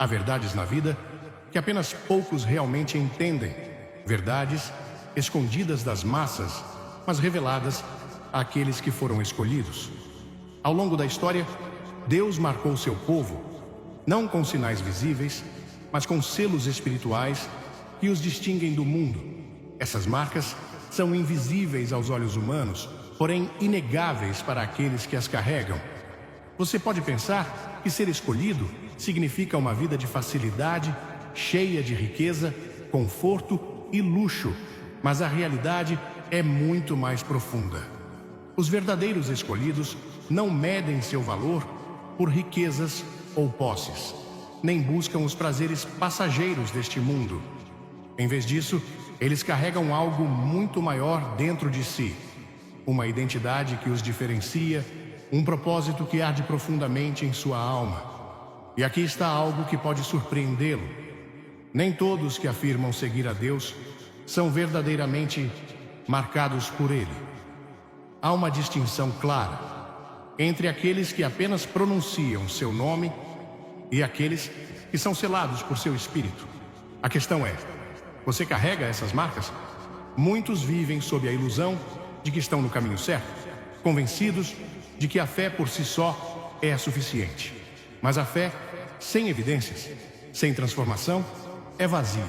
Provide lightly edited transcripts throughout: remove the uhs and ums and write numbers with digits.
Há verdades na vida que apenas poucos realmente entendem, verdades escondidas das massas, mas reveladas àqueles que foram escolhidos. Ao longo da história, Deus marcou seu povo, não com sinais visíveis, mas com selos espirituais que os distinguem do mundo. Essas marcas são invisíveis aos olhos humanos, porém inegáveis para aqueles que as carregam. Você pode pensar que ser escolhido significa uma vida de facilidade, cheia de riqueza, conforto e luxo, mas a realidade é muito mais profunda. Os verdadeiros escolhidos não medem seu valor por riquezas ou posses, nem buscam os prazeres passageiros deste mundo. Em vez disso, eles carregam algo muito maior dentro de si, uma identidade que os diferencia, um propósito que arde profundamente em sua alma. E aqui está algo que pode surpreendê-lo. Nem todos que afirmam seguir a Deus são verdadeiramente marcados por Ele. Há uma distinção clara entre aqueles que apenas pronunciam seu nome e aqueles que são selados por seu Espírito. A questão é: você carrega essas marcas? Muitos vivem sob a ilusão de que estão no caminho certo, convencidos de que a fé por si só é suficiente. Mas a fé, sem evidências, sem transformação, é vazia.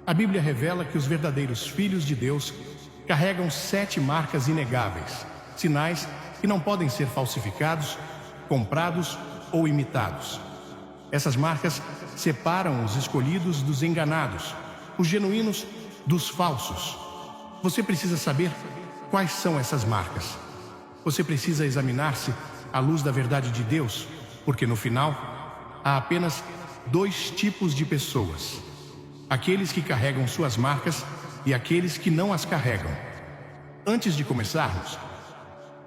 A Bíblia revela que os verdadeiros filhos de Deus carregam 7 marcas inegáveis, sinais que não podem ser falsificados, comprados ou imitados. Essas marcas separam os escolhidos dos enganados, os genuínos dos falsos. Você precisa saber quais são essas marcas. Você precisa examinar-se à luz da verdade de Deus, porque no final há apenas 2 tipos de pessoas: aqueles que carregam suas marcas e aqueles que não as carregam. Antes de começarmos,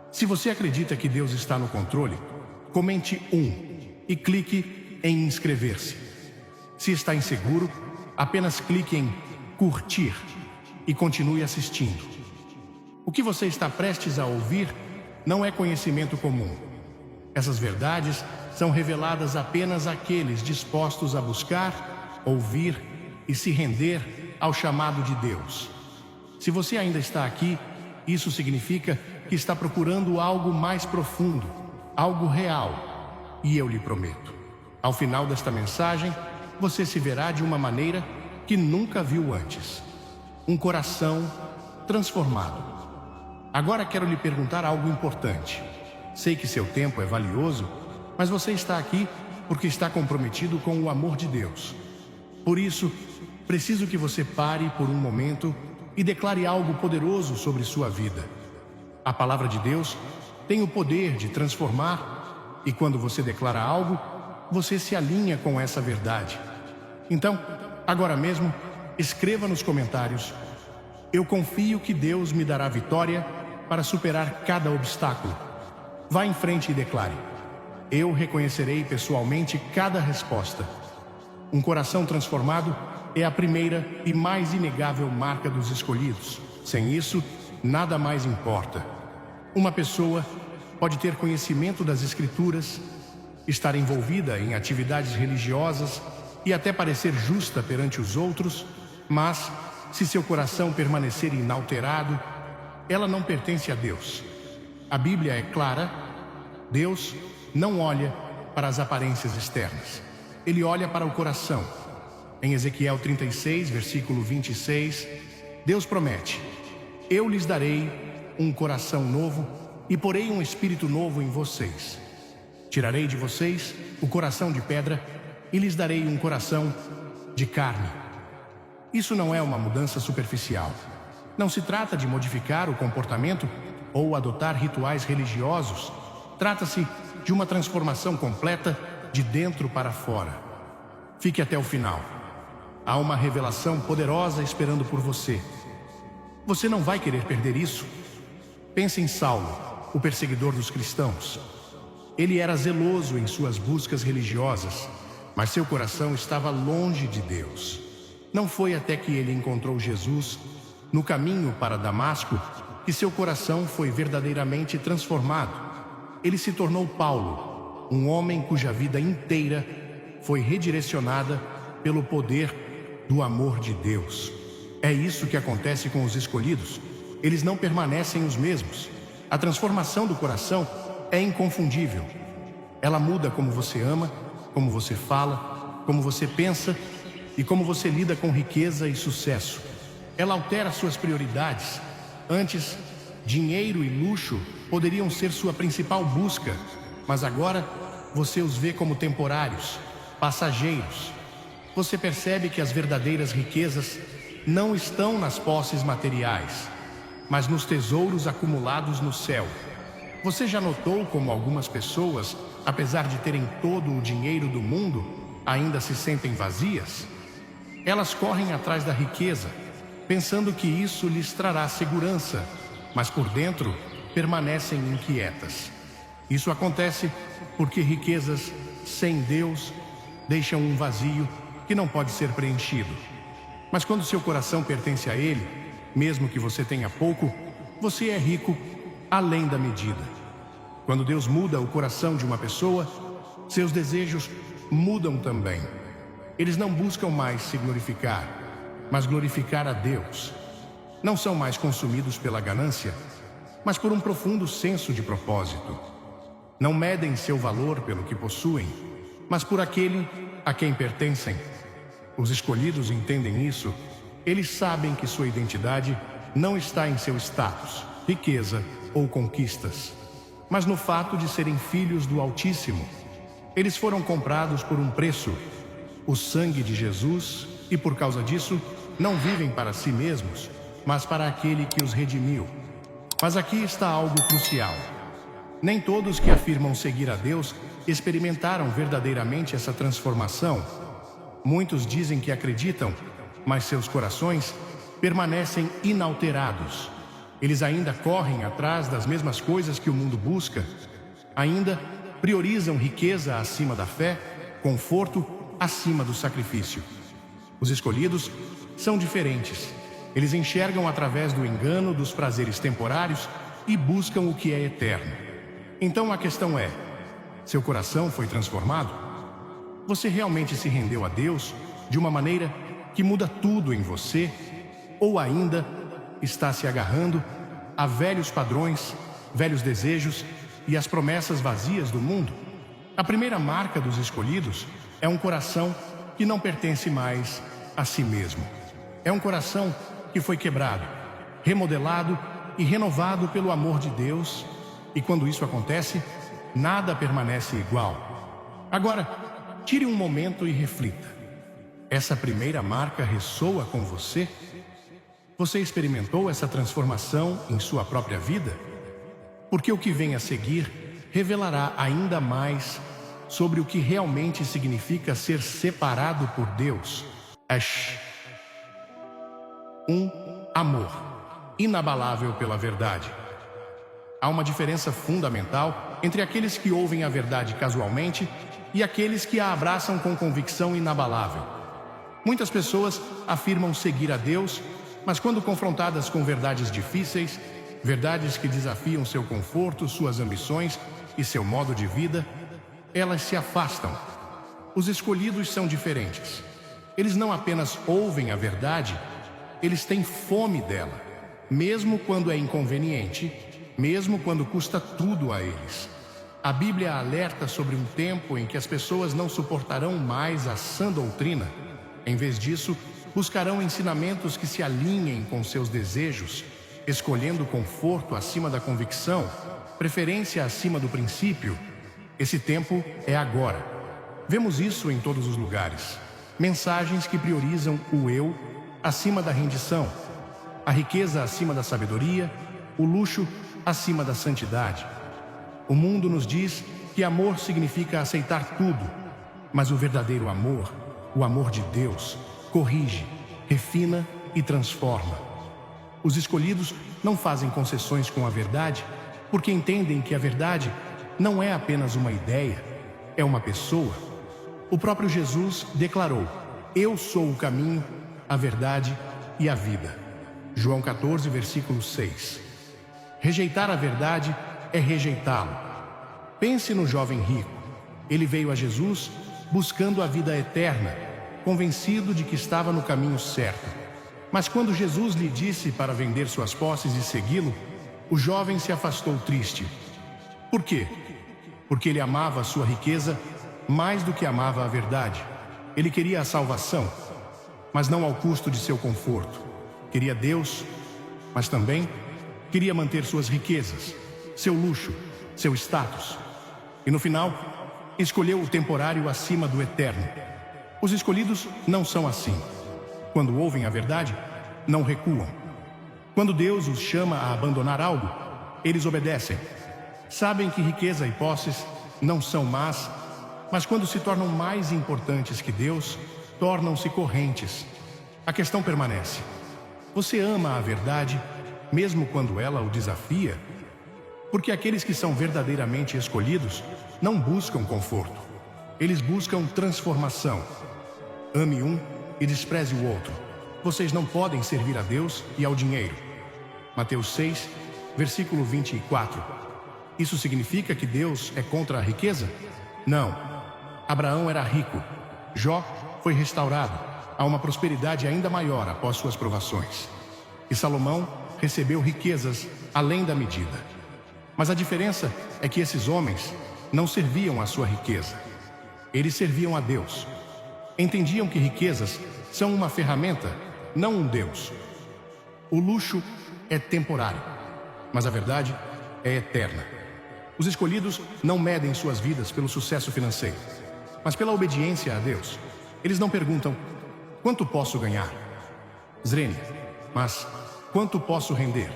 se você acredita que Deus está no controle, comente 1 e clique em inscrever-se. Se está inseguro, apenas clique em curtir e continue assistindo. O que você está prestes a ouvir não é conhecimento comum. Essas verdades são reveladas apenas àqueles dispostos a buscar, ouvir e se render ao chamado de Deus. Se você ainda está aqui, isso significa que está procurando algo mais profundo, algo real. E eu lhe prometo, ao final desta mensagem, você se verá de uma maneira que nunca viu antes. Um coração transformado. Agora quero lhe perguntar algo importante. Sei que seu tempo é valioso, mas você está aqui porque está comprometido com o amor de Deus. Por isso, preciso que você pare por um momento e declare algo poderoso sobre sua vida. A palavra de Deus tem o poder de transformar, e quando você declara algo, você se alinha com essa verdade. Então, agora mesmo, escreva nos comentários: eu confio que Deus me dará vitória para superar cada obstáculo. Vá em frente e declare: eu reconhecerei pessoalmente cada resposta. Um coração transformado é a primeira e mais inegável marca dos escolhidos. Sem isso, nada mais importa. Uma pessoa pode ter conhecimento das Escrituras, estar envolvida em atividades religiosas e até parecer justa perante os outros, mas, se seu coração permanecer inalterado, ela não pertence a Deus. A Bíblia é clara: Deus não olha para as aparências externas. Ele olha para o coração. Em Ezequiel 36, versículo 26, Deus promete: eu lhes darei um coração novo e porei um espírito novo em vocês. Tirarei de vocês o coração de pedra e lhes darei um coração de carne. Isso não é uma mudança superficial. Não se trata de modificar o comportamento ou adotar rituais religiosos. Trata-se de uma transformação completa de dentro para fora. Fique até o final. Há uma revelação poderosa esperando por você. Você não vai querer perder isso. Pense em Saulo, o perseguidor dos cristãos. Ele era zeloso em suas buscas religiosas, mas seu coração estava longe de Deus. Não foi até que ele encontrou Jesus no caminho para Damasco que seu coração foi verdadeiramente transformado. Ele se tornou Paulo, um homem cuja vida inteira foi redirecionada pelo poder do amor de Deus. É isso que acontece com os escolhidos. Eles não permanecem os mesmos. A transformação do coração é inconfundível. Ela muda como você ama, como você fala, como você pensa e como você lida com riqueza e sucesso. Ela altera suas prioridades. Antes, dinheiro e luxo poderiam ser sua principal busca, mas agora você os vê como temporários, passageiros. Você percebe que as verdadeiras riquezas não estão nas posses materiais, mas nos tesouros acumulados no céu. Você já notou como algumas pessoas, apesar de terem todo o dinheiro do mundo, ainda se sentem vazias? Elas correm atrás da riqueza, pensando que isso lhes trará segurança, mas por dentro permanecem inquietas. Isso acontece porque riquezas sem Deus deixam um vazio que não pode ser preenchido. Mas quando seu coração pertence a Ele, mesmo que você tenha pouco, você é rico além da medida. Quando Deus muda o coração de uma pessoa, seus desejos mudam também. Eles não buscam mais se glorificar, mas glorificar a Deus. Não são mais consumidos pela ganância, mas por um profundo senso de propósito. Não medem seu valor pelo que possuem, mas por aquele a quem pertencem. Os escolhidos entendem isso. Eles sabem que sua identidade não está em seu status, riqueza ou conquistas, mas no fato de serem filhos do Altíssimo. Eles foram comprados por um preço, o sangue de Jesus, e por causa disso, não vivem para si mesmos, mas para aquele que os redimiu. Mas aqui está algo crucial. Nem todos que afirmam seguir a Deus experimentaram verdadeiramente essa transformação. Muitos dizem que acreditam, mas seus corações permanecem inalterados. Eles ainda correm atrás das mesmas coisas que o mundo busca. Ainda priorizam riqueza acima da fé, conforto acima do sacrifício. Os escolhidos são diferentes. Eles enxergam através do engano dos prazeres temporários e buscam o que é eterno. Então a questão é: seu coração foi transformado? Você realmente se rendeu a Deus de uma maneira que muda tudo em você? Ou ainda está se agarrando a velhos padrões, velhos desejos e as promessas vazias do mundo? A primeira marca dos escolhidos é um coração que não pertence mais a si mesmo. É um coração que foi quebrado, remodelado e renovado pelo amor de Deus. E quando isso acontece, nada permanece igual. Agora, tire um momento e reflita. Essa primeira marca ressoa com você? Você experimentou essa transformação em sua própria vida? Porque o que vem a seguir revelará ainda mais sobre o que realmente significa ser separado por Deus. Amor inabalável pela verdade. Há uma diferença fundamental entre aqueles que ouvem a verdade casualmente e aqueles que a abraçam com convicção inabalável. Muitas pessoas afirmam seguir a Deus, mas quando confrontadas com verdades difíceis, verdades que desafiam seu conforto, suas ambições e seu modo de vida, elas se afastam. Os escolhidos são diferentes. Eles não apenas ouvem a verdade, eles têm fome dela, mesmo quando é inconveniente, mesmo quando custa tudo a eles. A Bíblia alerta sobre um tempo em que as pessoas não suportarão mais a sã doutrina. Em vez disso, buscarão ensinamentos que se alinhem com seus desejos, escolhendo conforto acima da convicção, preferência acima do princípio. Esse tempo é agora. Vemos isso em todos os lugares. Mensagens que priorizam o eu acima da rendição, a riqueza acima da sabedoria, o luxo acima da santidade. O mundo nos diz que amor significa aceitar tudo, mas o verdadeiro amor, o amor de Deus, corrige, refina e transforma. Os escolhidos não fazem concessões com a verdade, porque entendem que a verdade não é apenas uma ideia, é uma pessoa. O próprio Jesus declarou: "Eu sou o caminho, a verdade e a vida." João 14, versículo 6. Rejeitar a verdade é rejeitá-lo. Pense no jovem rico. Ele veio a Jesus buscando a vida eterna, convencido de que estava no caminho certo. Mas quando Jesus lhe disse para vender suas posses e segui-lo, o jovem se afastou triste. Por quê? Porque ele amava a sua riqueza mais do que amava a verdade. Ele queria a salvação, mas não ao custo de seu conforto. Queria Deus, mas também queria manter suas riquezas, seu luxo, seu status. E no final, escolheu o temporário acima do eterno. Os escolhidos não são assim. Quando ouvem a verdade, não recuam. Quando Deus os chama a abandonar algo, eles obedecem. Sabem que riqueza e posses não são más, mas quando se tornam mais importantes que Deus, tornam-se correntes. A questão permanece. Você ama a verdade, mesmo quando ela o desafia? Porque aqueles que são verdadeiramente escolhidos não buscam conforto. Eles buscam transformação. Ame um e despreze o outro. Vocês não podem servir a Deus e ao dinheiro. Mateus 6, versículo 24. Isso significa que Deus é contra a riqueza? Não. Abraão era rico. Jó foi restaurado a uma prosperidade ainda maior após suas provações. E Salomão recebeu riquezas além da medida. Mas a diferença é que esses homens não serviam à sua riqueza. Eles serviam a Deus. Entendiam que riquezas são uma ferramenta, não um Deus. O luxo é temporário, mas a verdade é eterna. Os escolhidos não medem suas vidas pelo sucesso financeiro, mas pela obediência a Deus. Eles não perguntam, quanto posso ganhar? Zrene, mas quanto posso render?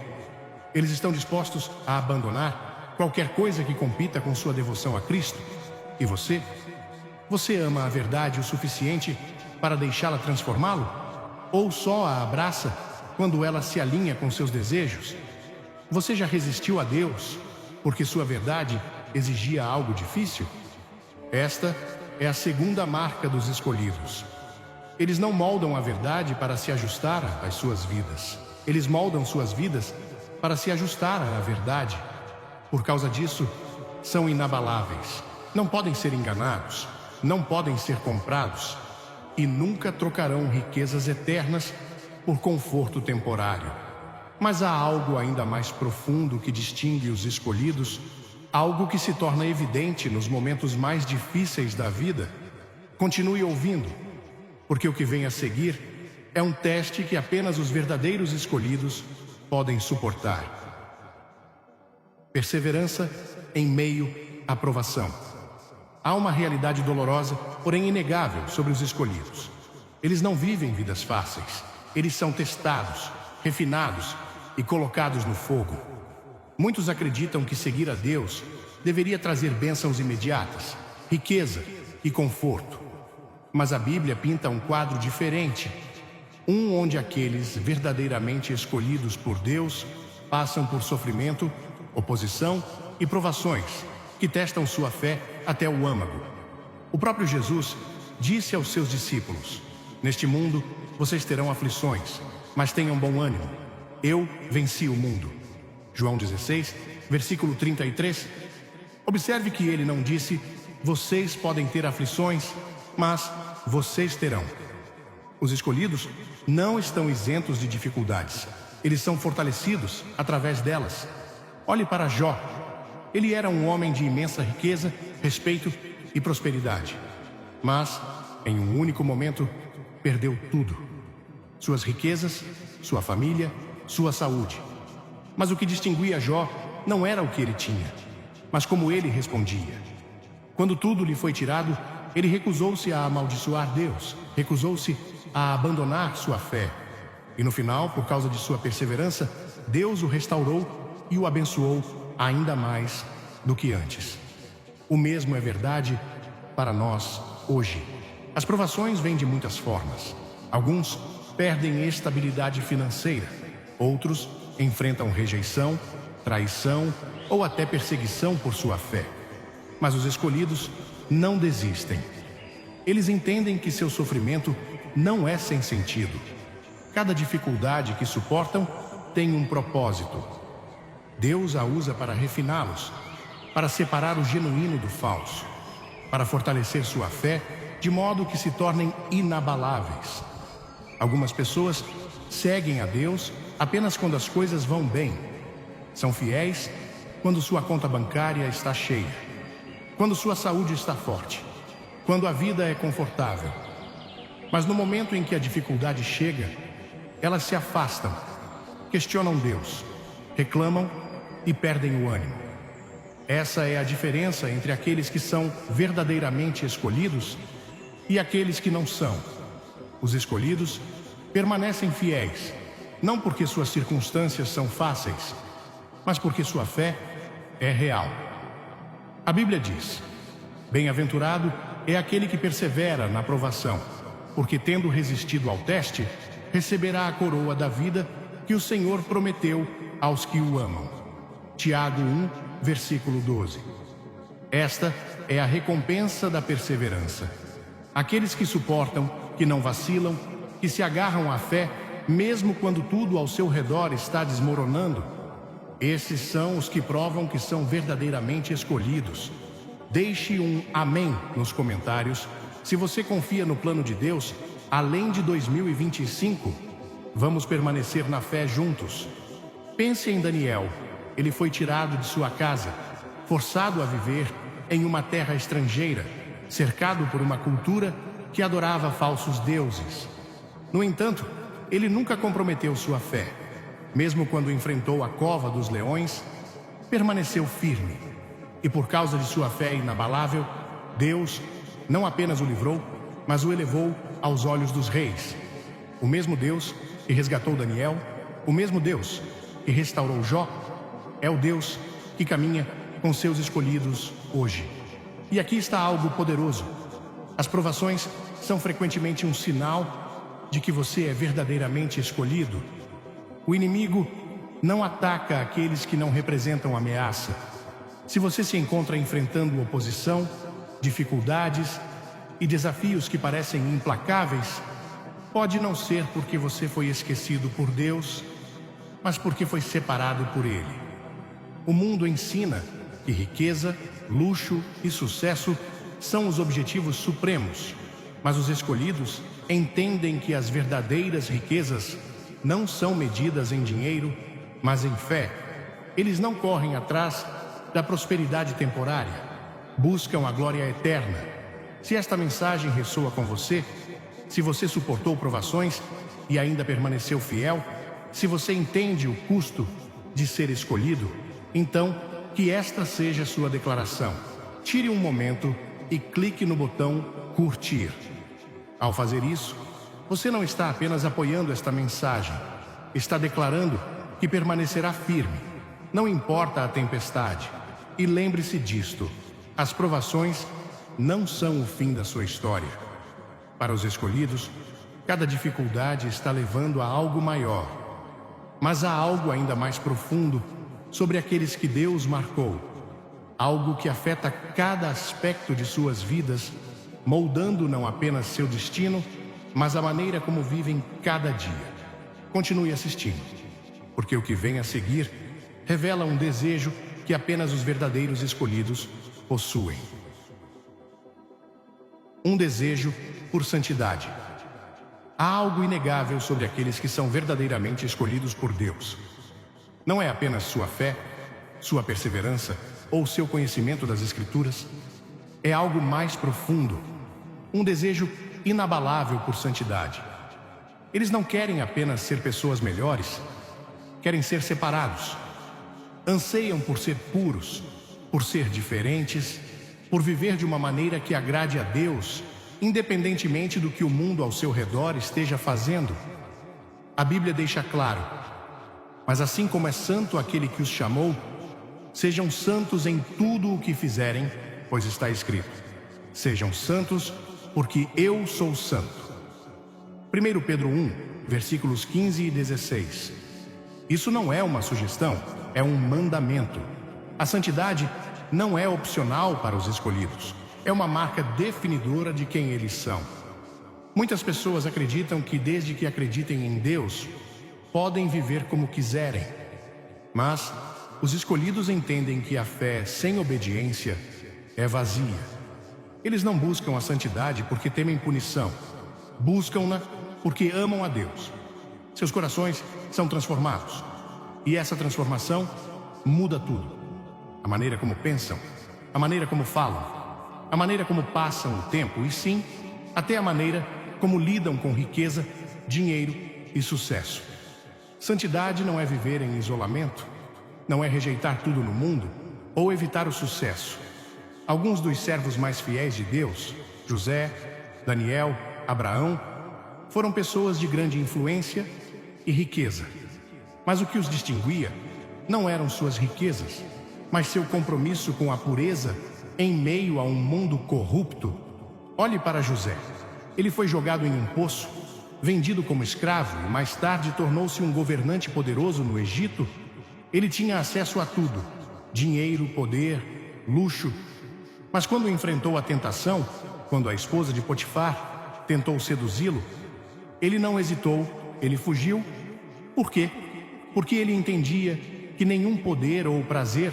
Eles estão dispostos a abandonar qualquer coisa que compita com sua devoção a Cristo. E você? Você ama a verdade o suficiente para deixá-la transformá-lo? Ou só a abraça quando ela se alinha com seus desejos? Você já resistiu a Deus porque sua verdade exigia algo difícil? Esta é a segunda marca dos escolhidos. Eles não moldam a verdade para se ajustar às suas vidas. Eles moldam suas vidas para se ajustar à verdade. Por causa disso, são inabaláveis. Não podem ser enganados, não podem ser comprados e nunca trocarão riquezas eternas por conforto temporário. Mas há algo ainda mais profundo que distingue os escolhidos, algo que se torna evidente nos momentos mais difíceis da vida. Continue ouvindo, porque o que vem a seguir é um teste que apenas os verdadeiros escolhidos podem suportar. Perseverança em meio à provação. Há uma realidade dolorosa, porém inegável, sobre os escolhidos. Eles não vivem vidas fáceis. Eles são testados, refinados e colocados no fogo. Muitos acreditam que seguir a Deus deveria trazer bênçãos imediatas, riqueza e conforto. Mas a Bíblia pinta um quadro diferente, um onde aqueles verdadeiramente escolhidos por Deus passam por sofrimento, oposição e provações que testam sua fé até o âmago. O próprio Jesus disse aos seus discípulos: neste mundo vocês terão aflições, mas tenham bom ânimo. Eu venci o mundo. João 16, versículo 33. Observe que ele não disse, vocês podem ter aflições, mas vocês terão. Os escolhidos não estão isentos de dificuldades. Eles são fortalecidos através delas. Olhe para Jó. Ele era um homem de imensa riqueza, respeito e prosperidade. Mas, em um único momento, perdeu tudo. Suas riquezas, sua família, sua saúde. Mas o que distinguia Jó não era o que ele tinha, mas como ele respondia. Quando tudo lhe foi tirado, ele recusou-se a amaldiçoar Deus, recusou-se a abandonar sua fé. E no final, por causa de sua perseverança, Deus o restaurou e o abençoou ainda mais do que antes. O mesmo é verdade para nós hoje. As provações vêm de muitas formas. Alguns perdem estabilidade financeira, outros enfrentam rejeição, traição ou até perseguição por sua fé. Mas os escolhidos não desistem. Eles entendem que seu sofrimento não é sem sentido. Cada dificuldade que suportam tem um propósito. Deus a usa para refiná-los, para separar o genuíno do falso. para fortalecer sua fé, de modo que se tornem inabaláveis. Algumas pessoas seguem a Deus apenas quando as coisas vão bem. São fiéis quando sua conta bancária está cheia, quando sua saúde está forte, quando a vida é confortável. Mas no momento em que a dificuldade chega, elas se afastam, questionam Deus, reclamam e perdem o ânimo. Essa é a diferença entre aqueles que são verdadeiramente escolhidos e aqueles que não são. Os escolhidos permanecem fiéis, não porque suas circunstâncias são fáceis, mas porque sua fé é real. A Bíblia diz: bem-aventurado é aquele que persevera na provação, porque tendo resistido ao teste, receberá a coroa da vida que o Senhor prometeu aos que o amam. Tiago 1, versículo 12. Esta é a recompensa da perseverança. Aqueles que suportam, que não vacilam, que se agarram à fé, mesmo quando tudo ao seu redor está desmoronando, esses são os que provam que são verdadeiramente escolhidos. Deixe um amém nos comentários se você confia no plano de Deus além de 2025. Vamos permanecer na fé juntos. Pense em Daniel. Ele foi tirado de sua casa, forçado a viver em uma terra estrangeira, cercado por uma cultura que adorava falsos deuses. No entanto, ele nunca comprometeu sua fé. Mesmo quando enfrentou a cova dos leões, permaneceu firme. E por causa de sua fé inabalável, Deus não apenas o livrou, mas o elevou aos olhos dos reis. O mesmo Deus que resgatou Daniel, o mesmo Deus que restaurou Jó, é o Deus que caminha com seus escolhidos hoje. E aqui está algo poderoso. As provações são frequentemente um sinal de que você é verdadeiramente escolhido. O inimigo não ataca aqueles que não representam ameaça. Se você se encontra enfrentando oposição, dificuldades e desafios que parecem implacáveis, pode não ser porque você foi esquecido por Deus, mas porque foi separado por Ele. O mundo ensina que riqueza, luxo e sucesso são os objetivos supremos, mas os escolhidos entendem que as verdadeiras riquezas não são medidas em dinheiro, mas em fé. Eles não correm atrás da prosperidade temporária, buscam a glória eterna. Se esta mensagem ressoa com você, se você suportou provações e ainda permaneceu fiel, se você entende o custo de ser escolhido, então que esta seja sua declaração. Tire um momento e clique no botão curtir. Ao fazer isso, você não está apenas apoiando esta mensagem, está declarando que permanecerá firme, não importa a tempestade. E lembre-se disto: as provações não são o fim da sua história. Para os escolhidos, cada dificuldade está levando a algo maior. Mas há algo ainda mais profundo sobre aqueles que Deus marcou. Algo que afeta cada aspecto de suas vidas, moldando não apenas seu destino, mas a maneira como vivem cada dia. Continue assistindo, porque o que vem a seguir revela um desejo que apenas os verdadeiros escolhidos possuem. Um desejo por santidade. Há algo inegável sobre aqueles que são verdadeiramente escolhidos por Deus. Não é apenas sua fé, sua perseverança ou seu conhecimento das Escrituras. É algo mais profundo, um desejo inabalável por santidade. Eles não querem apenas ser pessoas melhores, querem ser separados. Anseiam por ser puros, por ser diferentes, por viver de uma maneira que agrade a Deus, independentemente do que o mundo ao seu redor esteja fazendo. A Bíblia deixa claro: mas assim como é santo aquele que os chamou, sejam santos em tudo o que fizerem, pois está escrito: sejam santos, porque eu sou santo. 1 Pedro 1, versículos 15 e 16. Isso não é uma sugestão, é um mandamento. A santidade não é opcional para os escolhidos, é uma marca definidora de quem eles são. Muitas pessoas acreditam que, desde que acreditem em Deus, podem viver como quiserem. Mas os escolhidos entendem que a fé sem obediência é vazia. Eles não buscam a santidade porque temem punição. Buscam-na porque amam a Deus. Seus corações são transformados. E essa transformação muda tudo. A maneira como pensam, a maneira como falam, a maneira como passam o tempo e, sim, até a maneira como lidam com riqueza, dinheiro e sucesso. Santidade não é viver em isolamento, não é rejeitar tudo no mundo ou evitar o sucesso. Alguns dos servos mais fiéis de Deus, José, Daniel, Abraão, foram pessoas de grande influência e riqueza. Mas o que os distinguia não eram suas riquezas, mas seu compromisso com a pureza em meio a um mundo corrupto. Olhe para José. Ele foi jogado em um poço, vendido como escravo e mais tarde tornou-se um governante poderoso no Egito. Ele tinha acesso a tudo: dinheiro, poder, luxo. Mas quando enfrentou a tentação, quando a esposa de Potifar tentou seduzi-lo, ele não hesitou, ele fugiu. Por quê? Porque ele entendia que nenhum poder ou prazer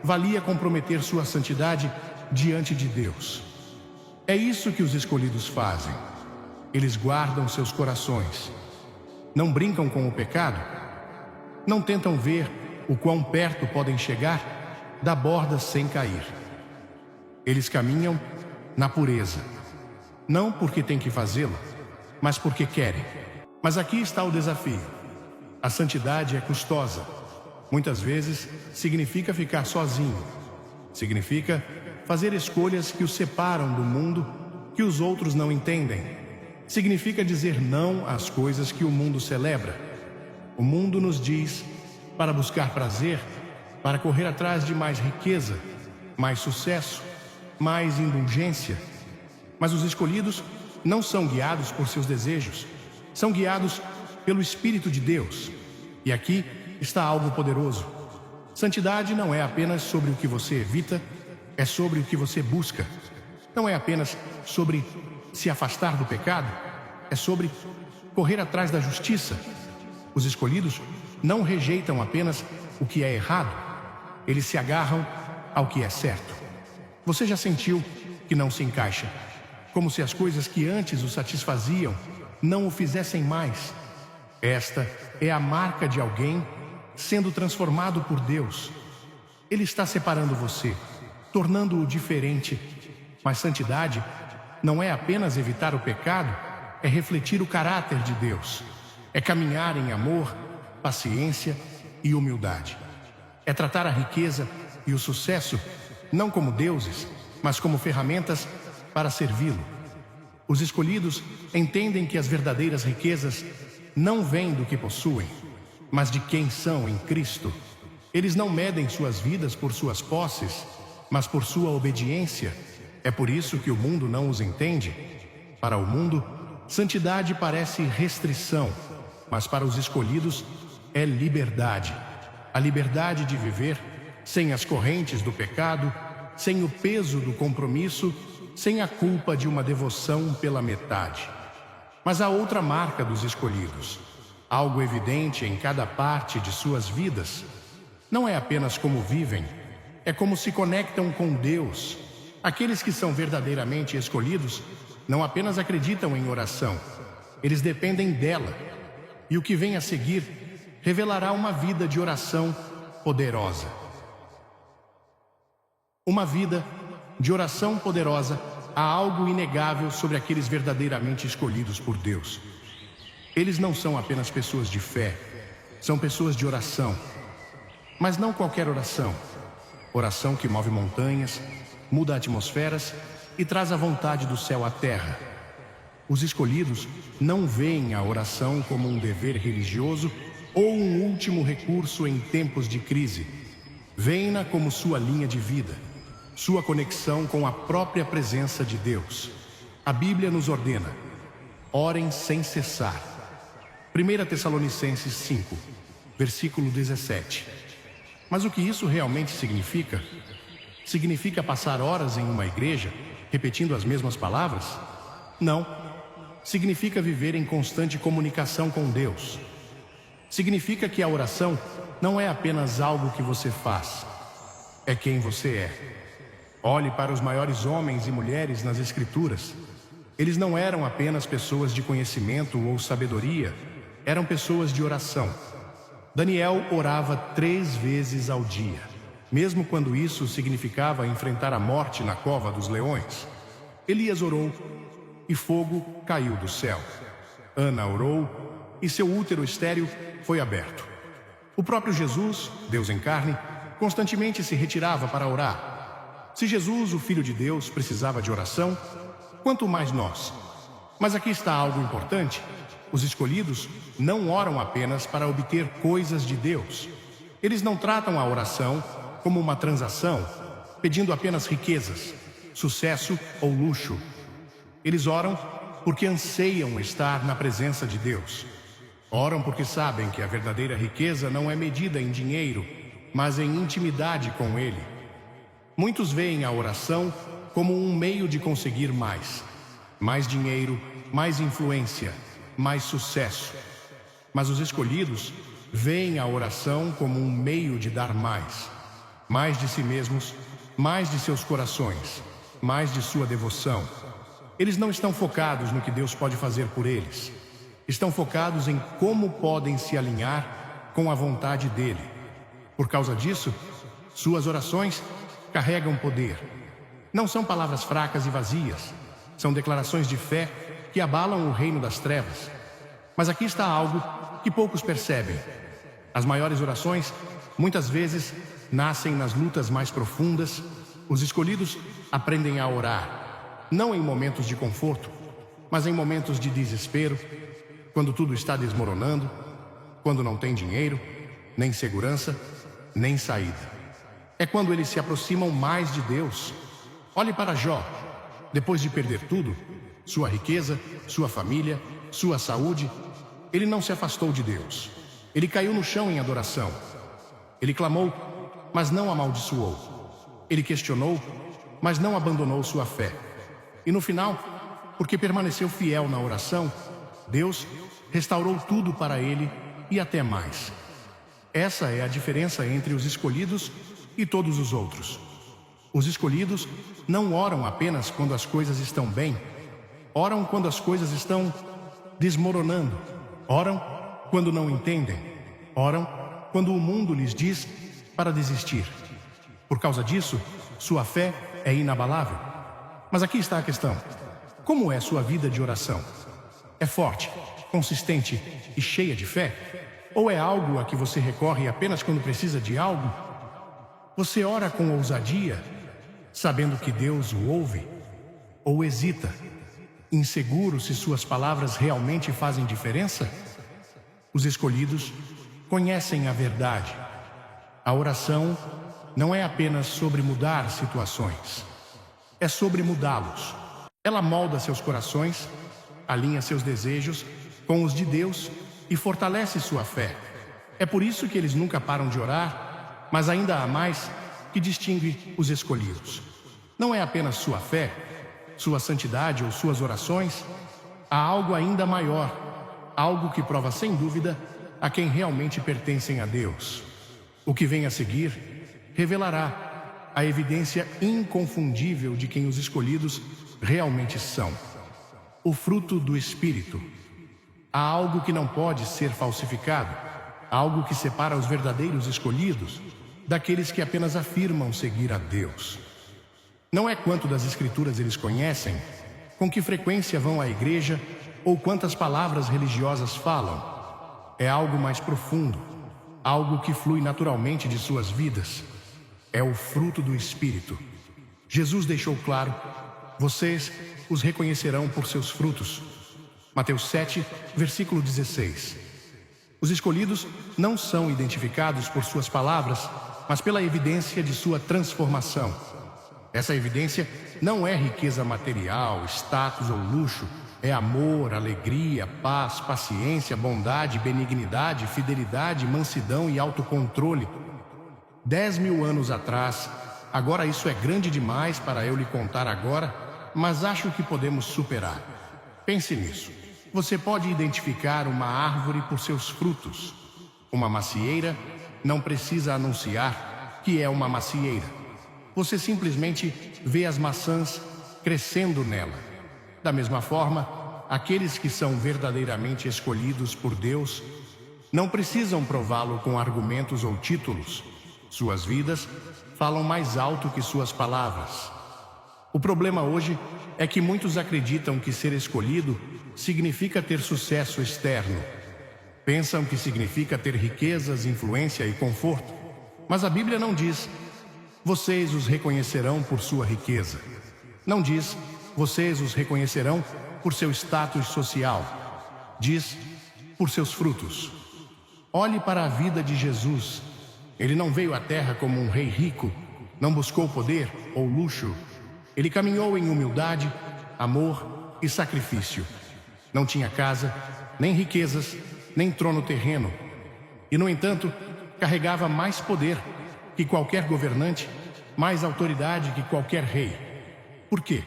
valia comprometer sua santidade diante de Deus. É isso que os escolhidos fazem. Eles guardam seus corações. Não brincam com o pecado. Não tentam ver o quão perto podem chegar da borda sem cair. Eles caminham na pureza. Não porque têm que fazê-lo, mas porque querem. Mas aqui está o desafio. A santidade é custosa. Muitas vezes significa ficar sozinho. Significa fazer escolhas que os separam do mundo que os outros não entendem. Significa dizer não às coisas que o mundo celebra. O mundo nos diz para buscar prazer, para correr atrás de mais riqueza, mais sucesso, mais indulgência. Mas os escolhidos não são guiados por seus desejos, são guiados pelo Espírito de Deus. E aqui está algo poderoso. Santidade não é apenas sobre o que você evita, é sobre o que você busca. Não é apenas sobre se afastar do pecado, é sobre correr atrás da justiça. Os escolhidos não rejeitam apenas o que é errado, eles se agarram ao que é certo. Você já sentiu que não se encaixa? Como se as coisas que antes o satisfaziam não o fizessem mais. Esta é a marca de alguém sendo transformado por Deus. Ele está separando você, tornando-o diferente. Mas santidade não é apenas evitar o pecado, é refletir o caráter de Deus. É caminhar em amor, paciência e humildade. É tratar a riqueza e o sucesso não como deuses, mas como ferramentas para servi-lo. Os escolhidos entendem que as verdadeiras riquezas não vêm do que possuem, mas de quem são em Cristo. Eles não medem suas vidas por suas posses, mas por sua obediência. É por isso que o mundo não os entende. Para o mundo, santidade parece restrição, mas para os escolhidos é liberdade. A liberdade de viver sem as correntes do pecado, sem o peso do compromisso, sem a culpa de uma devoção pela metade. Mas há outra marca dos escolhidos, algo evidente em cada parte de suas vidas. Não é apenas como vivem, é como se conectam com Deus. Aqueles que são verdadeiramente escolhidos não apenas acreditam em oração, eles dependem dela. E o que vem a seguir revelará uma vida de oração poderosa. Uma vida de oração poderosa. Há algo inegável sobre aqueles verdadeiramente escolhidos por Deus. Eles não são apenas pessoas de fé, são pessoas de oração. Mas não qualquer oração. Oração que move montanhas, muda atmosferas e traz a vontade do céu à terra. Os escolhidos não veem a oração como um dever religioso ou um último recurso em tempos de crise. Veem-na como sua linha de vida, sua conexão com a própria presença de Deus. A Bíblia nos ordena: orem sem cessar. 1 Tessalonicenses 5, versículo 17. Mas o que isso realmente significa? Significa passar horas em uma igreja, repetindo as mesmas palavras? Não. Significa viver em constante comunicação com Deus. Significa que a oração não é apenas algo que você faz, é quem você é. Olhe para os maiores homens e mulheres nas Escrituras. Eles não eram apenas pessoas de conhecimento ou sabedoria, eram pessoas de oração. Daniel orava 3 vezes ao dia, mesmo quando isso significava enfrentar a morte na cova dos leões. Elias orou e fogo caiu do céu. Ana orou e seu útero estéril foi aberto. O próprio Jesus, Deus em carne, constantemente se retirava para orar. Se Jesus, o Filho de Deus, precisava de oração, quanto mais nós. Mas aqui está algo importante. Os escolhidos não oram apenas para obter coisas de Deus. Eles não tratam a oração como uma transação, pedindo apenas riquezas, sucesso ou luxo. Eles oram porque anseiam estar na presença de Deus. Oram porque sabem que a verdadeira riqueza não é medida em dinheiro, mas em intimidade com Ele. Muitos veem a oração como um meio de conseguir mais dinheiro, mais influência, mais sucesso. Mas os escolhidos veem a oração como um meio de dar mais de si mesmos, mais de seus corações, mais de sua devoção. Eles não estão focados no que Deus pode fazer por eles. Estão focados em como podem se alinhar com a vontade dele. Por causa disso, suas orações carregam poder. Não são palavras fracas e vazias. São declarações de fé que abalam o reino das trevas. Mas aqui está algo que poucos percebem. As maiores orações, muitas vezes, nascem nas lutas mais profundas. Os escolhidos aprendem a orar, não em momentos de conforto, mas em momentos de desespero, quando tudo está desmoronando, quando não tem dinheiro, nem segurança, nem saída. É quando eles se aproximam mais de Deus. Olhe para Jó. Depois de perder tudo, sua riqueza, sua família, sua saúde, ele não se afastou de Deus. Ele caiu no chão em adoração. Ele clamou, mas não amaldiçoou. Ele questionou, mas não abandonou sua fé. E no final, porque permaneceu fiel na oração, Deus restaurou tudo para ele e até mais. Essa é a diferença entre os escolhidos e todos os outros. Os escolhidos não oram apenas quando as coisas estão bem, oram quando as coisas estão desmoronando, oram quando não entendem, oram quando o mundo lhes diz para desistir. Por causa disso, sua fé é inabalável. Mas aqui está a questão: como é sua vida de oração? É forte, consistente e cheia de fé? Ou é algo a que você recorre apenas quando precisa de algo? Você ora com ousadia, sabendo que Deus o ouve? Ou hesita, inseguro se suas palavras realmente fazem diferença? Os escolhidos conhecem a verdade. A oração não é apenas sobre mudar situações, é sobre mudá-los. Ela molda seus corações, alinha seus desejos com os de Deus e fortalece sua fé. É por isso que eles nunca param de orar, mas ainda há mais que distingue os escolhidos. Não é apenas sua fé, sua santidade ou suas orações. Há algo ainda maior, algo que prova sem dúvida a quem realmente pertencem a Deus. O que vem a seguir revelará a evidência inconfundível de quem os escolhidos realmente são. O fruto do Espírito. Há algo que não pode ser falsificado, algo que separa os verdadeiros escolhidos daqueles que apenas afirmam seguir a Deus. Não é quanto das Escrituras eles conhecem, com que frequência vão à igreja ou quantas palavras religiosas falam. É algo mais profundo, algo que flui naturalmente de suas vidas. É o fruto do Espírito. Jesus deixou claro: vocês os reconhecerão por seus frutos. Mateus 7, versículo 16. Os escolhidos não são identificados por suas palavras, mas pela evidência de sua transformação. Essa evidência não é riqueza material, status ou luxo. É amor, alegria, paz, paciência, bondade, benignidade, fidelidade, mansidão e autocontrole. 10.000 anos atrás, agora isso é grande demais para eu lhe contar agora, mas acho que podemos superar. Pense nisso. Você pode identificar uma árvore por seus frutos. Uma macieira não precisa anunciar que é uma macieira. Você simplesmente vê as maçãs crescendo nela. Da mesma forma, aqueles que são verdadeiramente escolhidos por Deus não precisam prová-lo com argumentos ou títulos. Suas vidas falam mais alto que suas palavras. O problema hoje é que muitos acreditam que ser escolhido significa ter sucesso externo. Pensam que significa ter riquezas, influência e conforto. Mas a Bíblia não diz: vocês os reconhecerão por sua riqueza. Não diz: vocês os reconhecerão por seu status social. Diz: por seus frutos. Olhe para a vida de Jesus. Ele não veio à terra como um rei rico, não buscou poder ou luxo. Ele caminhou em humildade, amor e sacrifício. Não tinha casa, nem riquezas, nem trono terreno. E, no entanto, carregava mais poder que qualquer governante, mais autoridade que qualquer rei. Por quê?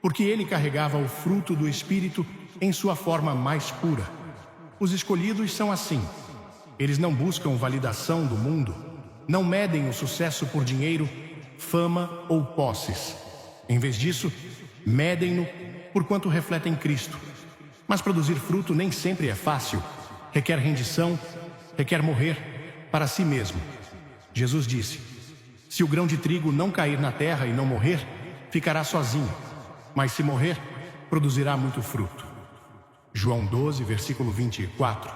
Porque ele carregava o fruto do Espírito em sua forma mais pura. Os escolhidos são assim. Eles não buscam validação do mundo, não medem o sucesso por dinheiro, fama ou posses. Em vez disso, medem-no por quanto refletem Cristo. Mas produzir fruto nem sempre é fácil. Requer rendição, requer morrer para si mesmo. Jesus disse: se o grão de trigo não cair na terra e não morrer, ficará sozinho. Mas se morrer, produzirá muito fruto. João 12, versículo 24.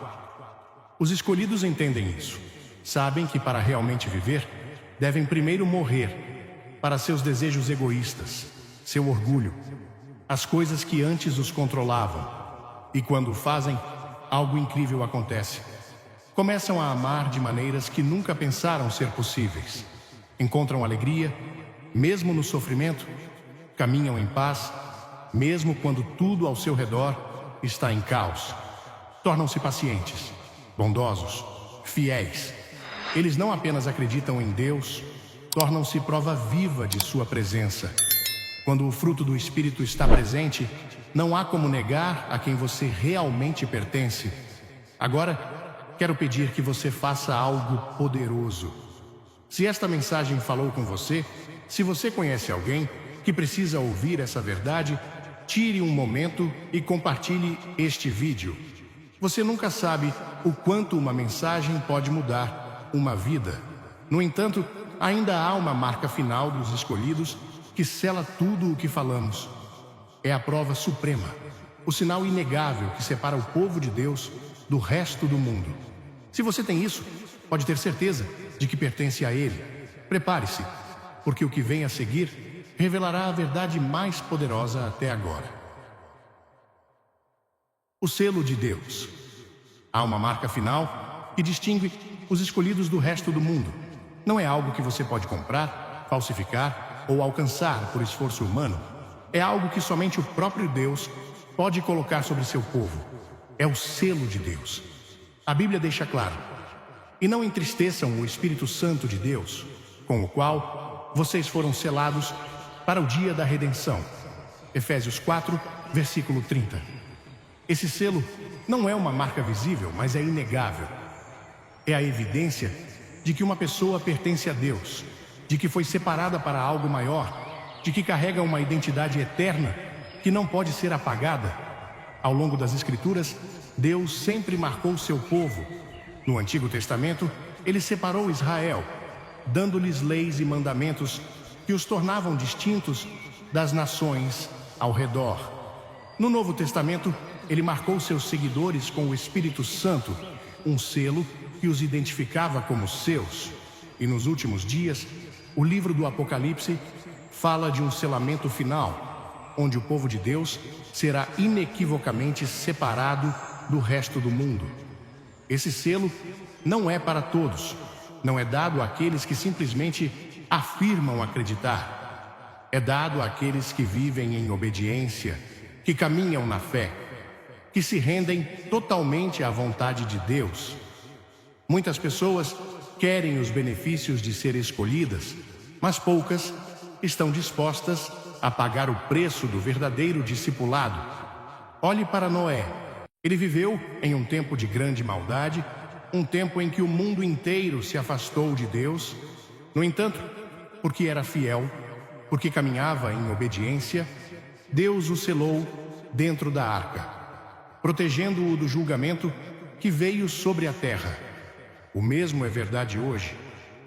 Os escolhidos entendem isso. Sabem que para realmente viver, devem primeiro morrer para seus desejos egoístas, seu orgulho, as coisas que antes os controlavam. E quando o fazem, algo incrível acontece. Começam a amar de maneiras que nunca pensaram ser possíveis. Encontram alegria, mesmo no sofrimento. Caminham em paz, mesmo quando tudo ao seu redor está em caos. Tornam-se pacientes, bondosos, fiéis. Eles não apenas acreditam em Deus, tornam-se prova viva de sua presença. Quando o fruto do Espírito está presente, não há como negar a quem você realmente pertence. Agora, quero pedir que você faça algo poderoso. Se esta mensagem falou com você, se você conhece alguém que precisa ouvir essa verdade, tire um momento e compartilhe este vídeo. Você nunca sabe o quanto uma mensagem pode mudar uma vida. No entanto, ainda há uma marca final dos escolhidos que sela tudo o que falamos. É a prova suprema, o sinal inegável que separa o povo de Deus do resto do mundo. Se você tem isso, pode ter certeza de que pertence a Ele. Prepare-se, porque o que vem a seguir revelará a verdade mais poderosa até agora. O selo de Deus. Há uma marca final que distingue os escolhidos do resto do mundo. Não é algo que você pode comprar, falsificar ou alcançar por esforço humano. É algo que somente o próprio Deus pode colocar sobre seu povo. É o selo de Deus. A Bíblia deixa claro: e não entristeçam o Espírito Santo de Deus, com o qual vocês foram selados para o dia da redenção. Efésios 4, versículo 30. Esse selo não é uma marca visível, mas é inegável. É a evidência de que uma pessoa pertence a Deus, de que foi separada para algo maior, de que carrega uma identidade eterna que não pode ser apagada. Ao longo das Escrituras, Deus sempre marcou seu povo. No Antigo Testamento, Ele separou Israel, dando-lhes leis e mandamentos que os tornavam distintos das nações ao redor. No Novo Testamento, Ele marcou seus seguidores com o Espírito Santo, um selo que os identificava como seus. E nos últimos dias, o livro do Apocalipse fala de um selamento final, onde o povo de Deus será inequivocamente separado do resto do mundo. Esse selo não é para todos, não é dado àqueles que simplesmente afirmam acreditar. É dado àqueles que vivem em obediência, que caminham na fé, que se rendem totalmente à vontade de Deus. Muitas pessoas querem os benefícios de ser escolhidas, mas poucas estão dispostas a pagar o preço do verdadeiro discipulado. Olhe para Noé. Ele viveu em um tempo de grande maldade, um tempo em que o mundo inteiro se afastou de Deus. No entanto, porque era fiel, porque caminhava em obediência, Deus o selou dentro da arca, protegendo-o do julgamento que veio sobre a terra. O mesmo é verdade hoje.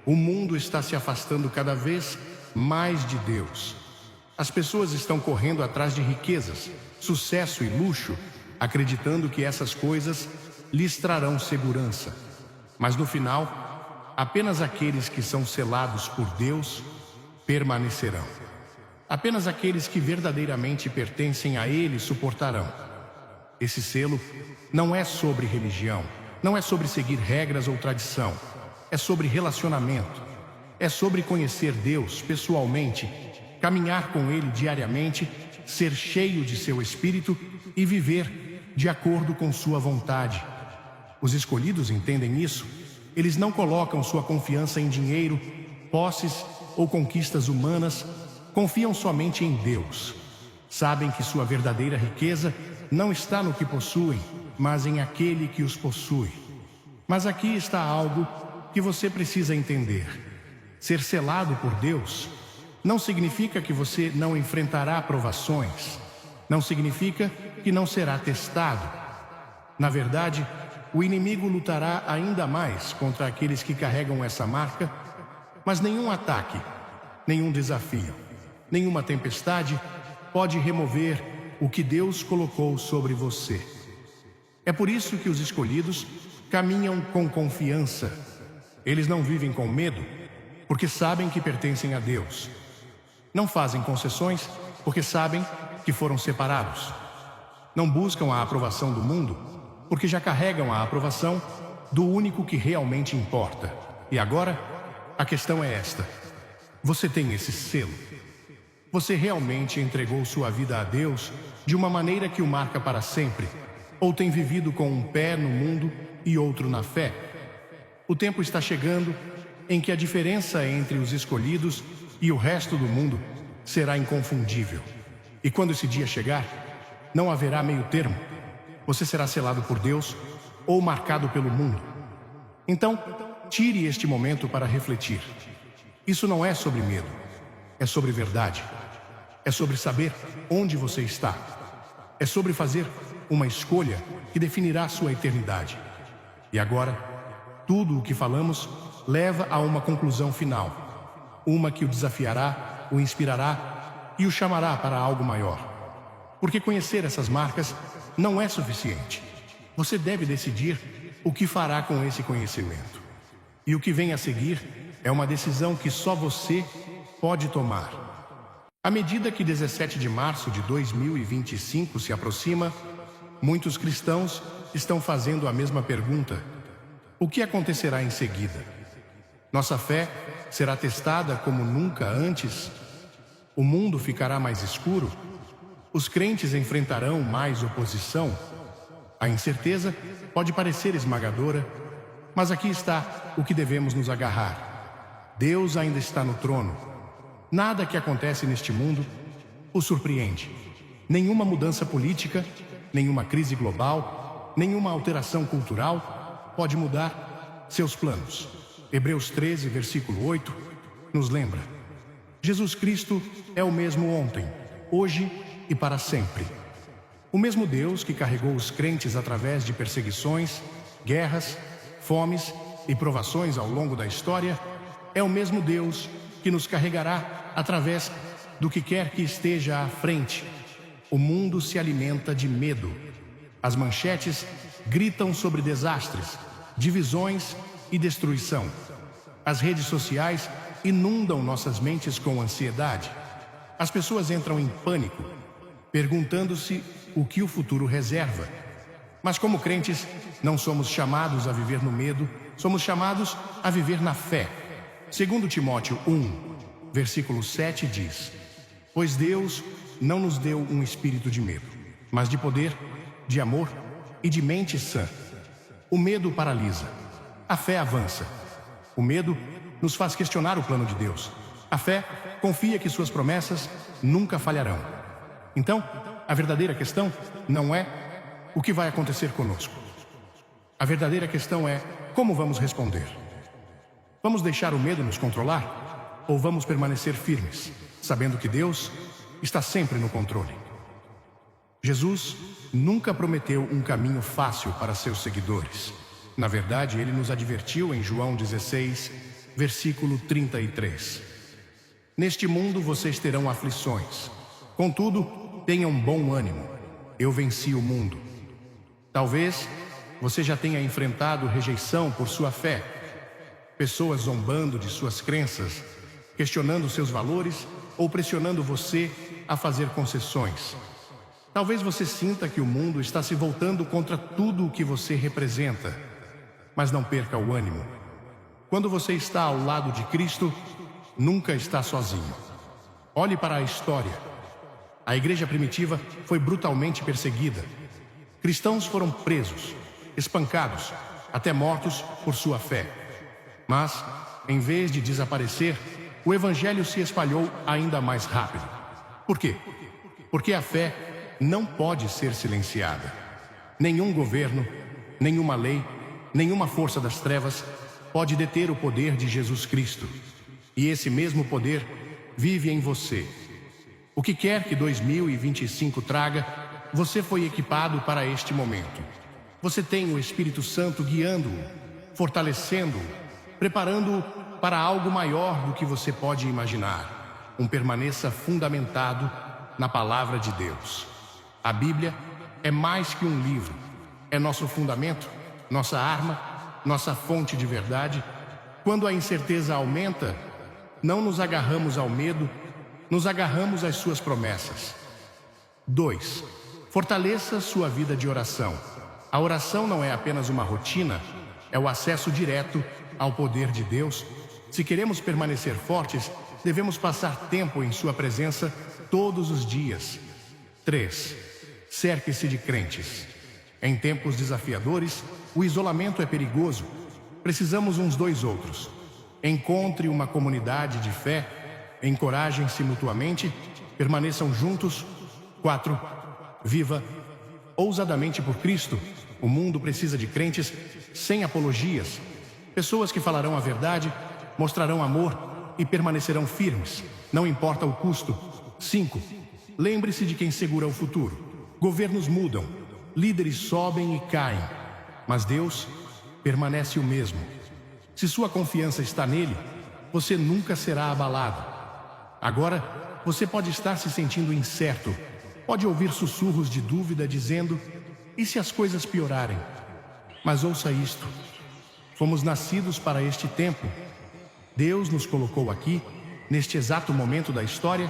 O mundo está se afastando cada vez mais de Deus. As pessoas estão correndo atrás de riquezas, sucesso e luxo, acreditando que essas coisas lhes trarão segurança. Mas no final, apenas aqueles que são selados por Deus permanecerão. Apenas aqueles que verdadeiramente pertencem a Ele suportarão. Esse selo não é sobre religião, não é sobre seguir regras ou tradição. É sobre relacionamento. É sobre conhecer Deus pessoalmente, caminhar com Ele diariamente, ser cheio de seu Espírito e viver de acordo com sua vontade. Os escolhidos entendem isso. Eles não colocam sua confiança em dinheiro, posses ou conquistas humanas. Confiam somente em Deus. Sabem que sua verdadeira riqueza não está no que possuem, mas em aquele que os possui. Mas aqui está algo que você precisa entender. Ser selado por Deus não significa que você não enfrentará provações. Não significa que não será testado. Na verdade, o inimigo lutará ainda mais contra aqueles que carregam essa marca, mas nenhum ataque, nenhum desafio, nenhuma tempestade pode remover o que Deus colocou sobre você. É por isso que os escolhidos caminham com confiança. Eles não vivem com medo, porque sabem que pertencem a Deus. Não fazem concessões, porque sabem que foram separados. Não buscam a aprovação do mundo, porque já carregam a aprovação do único que realmente importa. E agora, a questão é esta: você tem esse selo? Você realmente entregou sua vida a Deus de uma maneira que o marca para sempre? Ou tem vivido com um pé no mundo e outro na fé? O tempo está chegando em que a diferença entre os escolhidos e o resto do mundo será inconfundível. E quando esse dia chegar, não haverá meio termo. Você será selado por Deus ou marcado pelo mundo. Então, tire este momento para refletir. Isso não é sobre medo, é sobre verdade. É sobre saber onde você está. É sobre fazer uma escolha que definirá sua eternidade. E agora, tudo o que falamos leva a uma conclusão final. Uma que o desafiará, o inspirará e o chamará para algo maior. Porque conhecer essas marcas não é suficiente. Você deve decidir o que fará com esse conhecimento. E o que vem a seguir é uma decisão que só você pode tomar. À medida que 17 de março de 2025 se aproxima, muitos cristãos estão fazendo a mesma pergunta: o que acontecerá em seguida? Nossa fé será testada como nunca antes? O mundo ficará mais escuro? Os crentes enfrentarão mais oposição? A incerteza pode parecer esmagadora, mas aqui está o que devemos nos agarrar. Deus ainda está no trono. Nada que acontece neste mundo o surpreende. Nenhuma mudança política, nenhuma crise global, nenhuma alteração cultural pode mudar seus planos. Hebreus 13, versículo 8, nos lembra: Jesus Cristo é o mesmo ontem, hoje e para sempre. O mesmo Deus que carregou os crentes através de perseguições, guerras, fomes e provações ao longo da história, é o mesmo Deus que nos carregará através do que quer que esteja à frente. O mundo se alimenta de medo. As manchetes gritam sobre desastres, divisões e destruição. As redes sociais inundam nossas mentes com ansiedade. As pessoas entram em pânico, perguntando-se o que o futuro reserva. Mas como crentes, não somos chamados a viver no medo, somos chamados a viver na fé. Segundo Timóteo 1, versículo 7 diz: pois Deus não nos deu um espírito de medo, mas de poder, de amor e de mente sã. O medo paralisa, a fé avança. O medo nos faz questionar o plano de Deus. A fé confia que suas promessas nunca falharão. Então, a verdadeira questão não é o que vai acontecer conosco. A verdadeira questão é como vamos responder. Vamos deixar o medo nos controlar? ou vamos permanecer firmes, sabendo que Deus está sempre no controle? Jesus nunca prometeu um caminho fácil para seus seguidores. Na verdade, ele nos advertiu em João 16, versículo 33. Neste mundo vocês terão aflições. Contudo, tenham bom ânimo. Eu venci o mundo. Talvez você já tenha enfrentado rejeição por sua fé. Pessoas zombando de suas crenças, questionando seus valores ou pressionando você a fazer concessões. Talvez você sinta que o mundo está se voltando contra tudo o que você representa. Mas não perca o ânimo. Quando você está ao lado de Cristo, nunca está sozinho. Olhe para a história. A igreja primitiva foi brutalmente perseguida. Cristãos foram presos, espancados, até mortos por sua fé. Mas, em vez de desaparecer, o evangelho se espalhou ainda mais rápido. Por quê? Porque a fé não pode ser silenciada. Nenhum governo, nenhuma lei, nenhuma força das trevas pode deter o poder de Jesus Cristo. E esse mesmo poder vive em você. O que quer que 2025 traga, você foi equipado para este momento. Você tem o Espírito Santo guiando-o, fortalecendo-o, preparando-o para algo maior do que você pode imaginar. Permaneça fundamentado na palavra de Deus. A Bíblia é mais que um livro. É nosso fundamento, nossa arma, nossa fonte de verdade. Quando a incerteza aumenta, não nos agarramos ao medo, nos agarramos às suas promessas. 2. Fortaleça sua vida de oração. A oração não é apenas uma rotina, é o acesso direto ao poder de Deus. Se queremos permanecer fortes, devemos passar tempo em sua presença todos os dias. 3. Cerque-se de crentes. Em tempos desafiadores, o isolamento é perigoso. Precisamos uns dos outros. Encontre uma comunidade de fé, encorajem-se mutuamente, permaneçam juntos. 4. Viva ousadamente por Cristo. O mundo precisa de crentes sem apologias. Pessoas que falarão a verdade, mostrarão amor e permanecerão firmes, não importa o custo. 5. Lembre-se de quem segura o futuro. Governos mudam, líderes sobem e caem, mas Deus permanece o mesmo. Se sua confiança está nele, você nunca será abalado. Agora, você pode estar se sentindo incerto, pode ouvir sussurros de dúvida dizendo: e se as coisas piorarem? Mas ouça isto: fomos nascidos para este tempo. Deus nos colocou aqui, neste exato momento da história,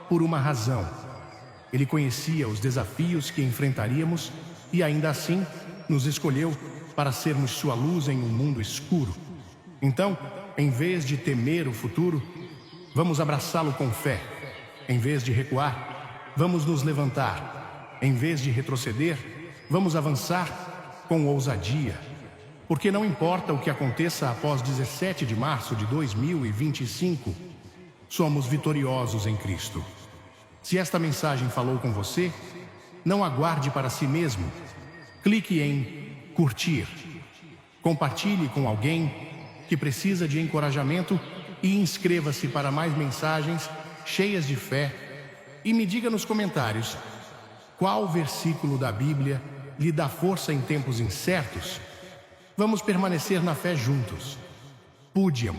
por uma razão. Ele conhecia os desafios que enfrentaríamos e ainda assim nos escolheu para sermos sua luz em um mundo escuro. Então, em vez de temer o futuro, vamos abraçá-lo com fé. Em vez de recuar, vamos nos levantar. Em vez de retroceder, vamos avançar com ousadia. Porque não importa o que aconteça após 17 de março de 2025, somos vitoriosos em Cristo. Se esta mensagem falou com você, não aguarde para si mesmo. Clique em curtir. Compartilhe com alguém que precisa de encorajamento e inscreva-se para mais mensagens cheias de fé. E me diga nos comentários qual versículo da Bíblia lhe dá força em tempos incertos. Vamos permanecer na fé juntos. Púdiam.